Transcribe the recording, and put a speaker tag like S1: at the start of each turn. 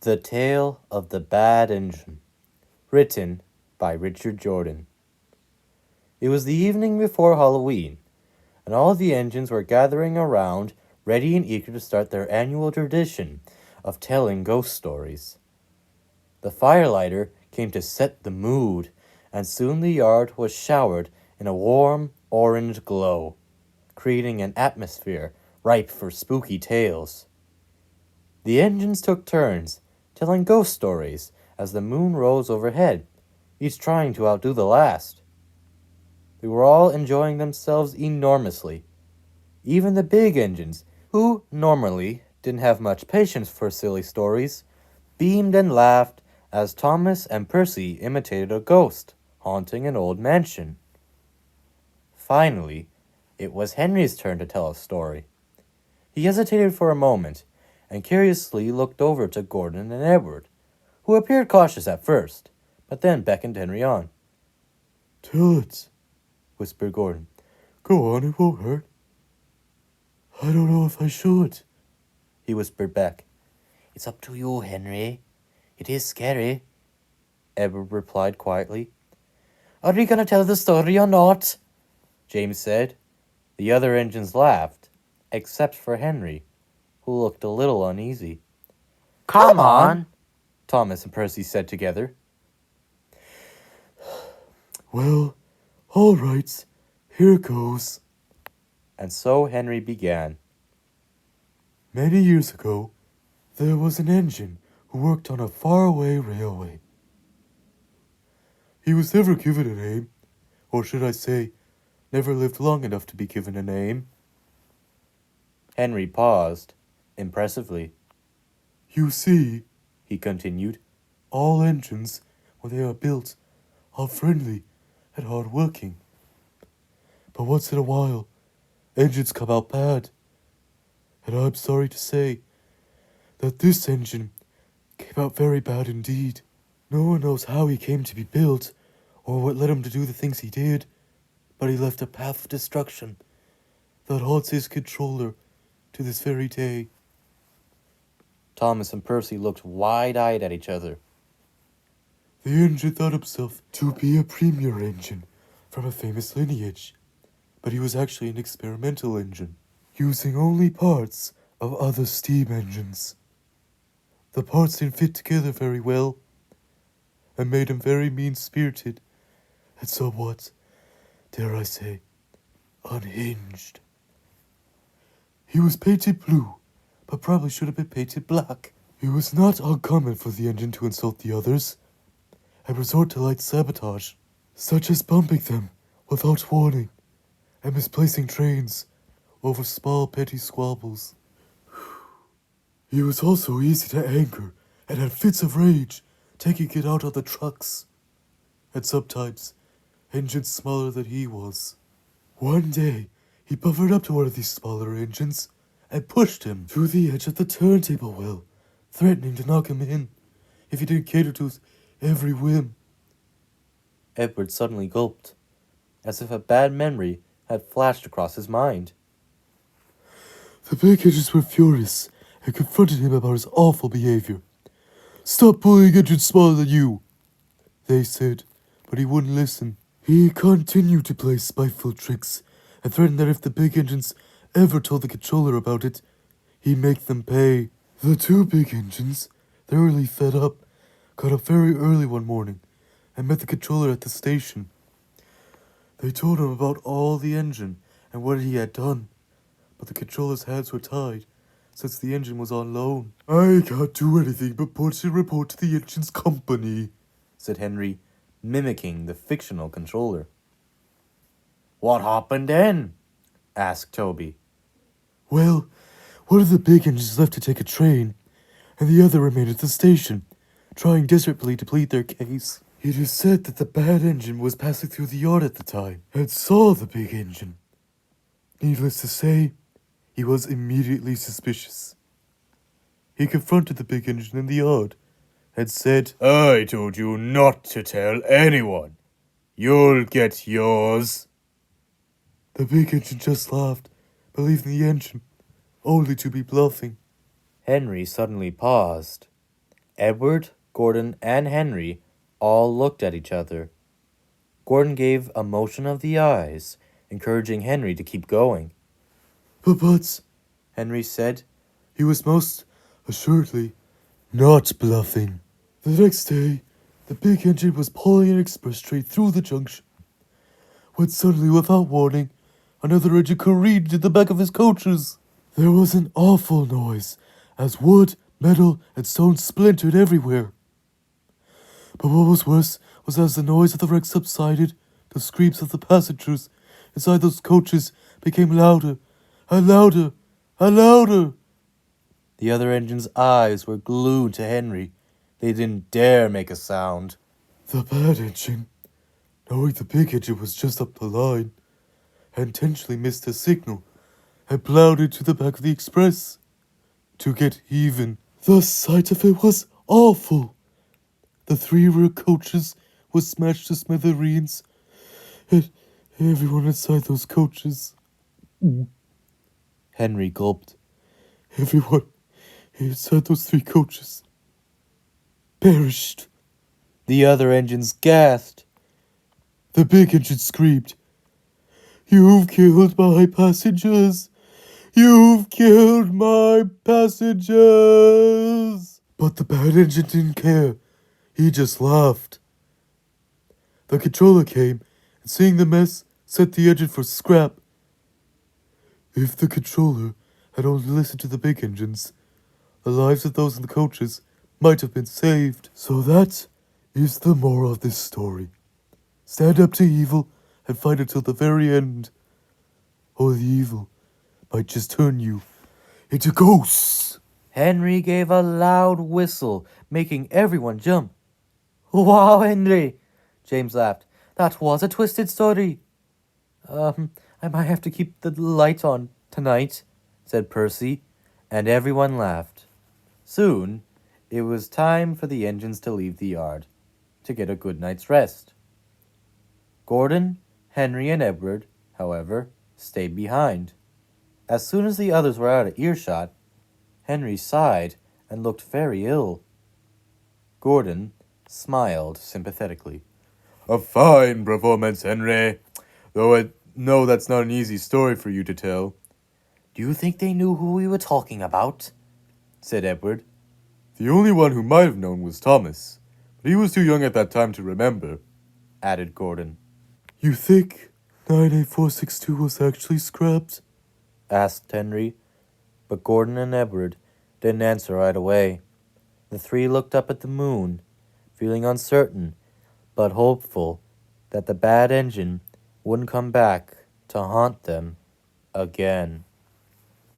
S1: The Tale of the Bad Engine, written by Richard Jordan. It was the evening before Halloween, and all the engines were gathering around, ready and eager to start their annual tradition of telling ghost stories. The firelighter came to set the mood, and soon the yard was showered in a warm orange glow, creating an atmosphere ripe for spooky tales. The engines took turns, telling ghost stories as the moon rose overhead, each trying to outdo the last. They were all enjoying themselves enormously. Even the big engines, who normally didn't have much patience for silly stories, beamed and laughed as Thomas and Percy imitated a ghost haunting an old mansion. Finally, it was Henry's turn to tell a story. He hesitated for a moment, and curiously looked over to Gordon and Edward, who appeared cautious at first, but then beckoned Henry on.
S2: "Tell it," whispered Gordon. "Go on, it won't hurt." "I don't know if I should,"
S1: he whispered back. "It's up to you, Henry. It is scary," Edward replied quietly. "Are we going to tell the story or not?" James said. The other engines laughed, except for Henry, who looked a little uneasy.
S3: "Come on,"
S1: Thomas and Percy said together.
S2: "Well, all right, here goes."
S1: And so Henry began.
S2: Many years ago, there was an engine who worked on a faraway railway. He was never given a name, or should I say, never lived long enough to be given a name.
S1: Henry paused, impressively.
S2: "You see," he continued, "all engines, when they are built, are friendly and hard-working. But once in a while, engines come out bad. And I'm sorry to say that this engine came out very bad indeed. No one knows how he came to be built, or what led him to do the things he did, but he left a path of destruction that haunts his controller to this very day."
S1: Thomas and Percy looked wide-eyed at each other.
S2: "The engine thought himself to be a premier engine from a famous lineage, but he was actually an experimental engine, using only parts of other steam engines. The parts didn't fit together very well, and made him very mean-spirited and somewhat, dare I say, unhinged. He was painted blue, but probably should have been painted black. It was not uncommon for the engine to insult the others, and resort to light sabotage, such as bumping them without warning, and misplacing trains over small petty squabbles. He was also easy to anger, and had fits of rage, taking it out on the trucks, and sometimes engines smaller than he was. One day, he buffered up to one of these smaller engines, and pushed him through the edge of the turntable well, threatening to knock him in, if he didn't cater to his every whim.
S1: Edward suddenly gulped, as if a bad memory had flashed across his mind.
S2: The big engines were furious, and confronted him about his awful behavior. "Stop bullying engines smaller than you," they said, but he wouldn't listen. He continued to play spiteful tricks, and threatened that if the big engines ever told the controller about it, he'd make them pay. The two big engines, thoroughly fed up, got up very early one morning, and met the controller at the station. They told him about all the engine, and what he had done, but the controller's hands were tied, since the engine was on loan. "I can't do anything but punch and report to the engine's company,"
S1: said Henry, mimicking the fictional controller. "What happened then?" asked Toby.
S2: "Well, one of the big engines left to take a train, and the other remained at the station, trying desperately to plead their case. It is said that the bad engine was passing through the yard at the time, and saw the big engine. Needless to say, he was immediately suspicious. He confronted the big engine in the yard, and said, "I told you not to tell anyone. You'll get yours." The big engine just laughed, believing the engine, only to be bluffing.
S1: Henry suddenly paused, Edward, Gordon, and Henry all looked at each other. Gordon gave a motion of the eyes, encouraging Henry to keep going.
S2: But,
S1: Henry said,
S2: he was most assuredly not bluffing. The next day, the big engine was pulling an express train through the junction, when suddenly, without warning, another engine careened in the back of his coaches. There was an awful noise, as wood, metal, and stone splintered everywhere. But what was worse was as the noise of the wreck subsided, the screams of the passengers inside those coaches became louder and louder and louder.
S1: The other engine's eyes were glued to Henry. They didn't dare make a sound.
S2: The bad engine, knowing the big engine was just up the line, had intentionally missed a signal and plowed into the back of the express to get even. The sight of it was awful. The 3 rear coaches were smashed to smithereens, and everyone inside those coaches.
S1: Henry gulped.
S2: Everyone inside those 3 coaches perished.
S1: The other engines gasped.
S2: The big engine screamed, "You've killed my passengers! You've killed my passengers!" But the bad engine didn't care. He just laughed. The controller came, and seeing the mess, set the engine for scrap. If the controller had only listened to the big engines, the lives of those in the coaches might have been saved. So that is the moral of this story. Stand up to evil and fight until the very end, or the evil might just turn you into ghosts.
S1: Henry gave a loud whistle, making everyone jump. Wow, Henry, James laughed. That was a twisted story. I might have to keep the light on tonight, said Percy, and everyone laughed. Soon, it was time for the engines to leave the yard, to get a good night's rest. Gordon, Henry, and Edward, however, stayed behind. As soon as the others were out of earshot, Henry sighed and looked very ill. Gordon smiled sympathetically.
S2: A fine performance, Henry, though I know that's not an easy story for you to tell.
S1: Do you think they knew who we were talking about? Said Edward.
S2: The only one who might have known was Thomas, but he was too young at that time to remember,
S1: Added Gordon.
S2: You think 98462 was actually scrapped?
S1: Asked Henry, but Gordon and Edward didn't answer right away. The 3 looked up at the moon, feeling uncertain but hopeful that the bad engine wouldn't come back to haunt them again.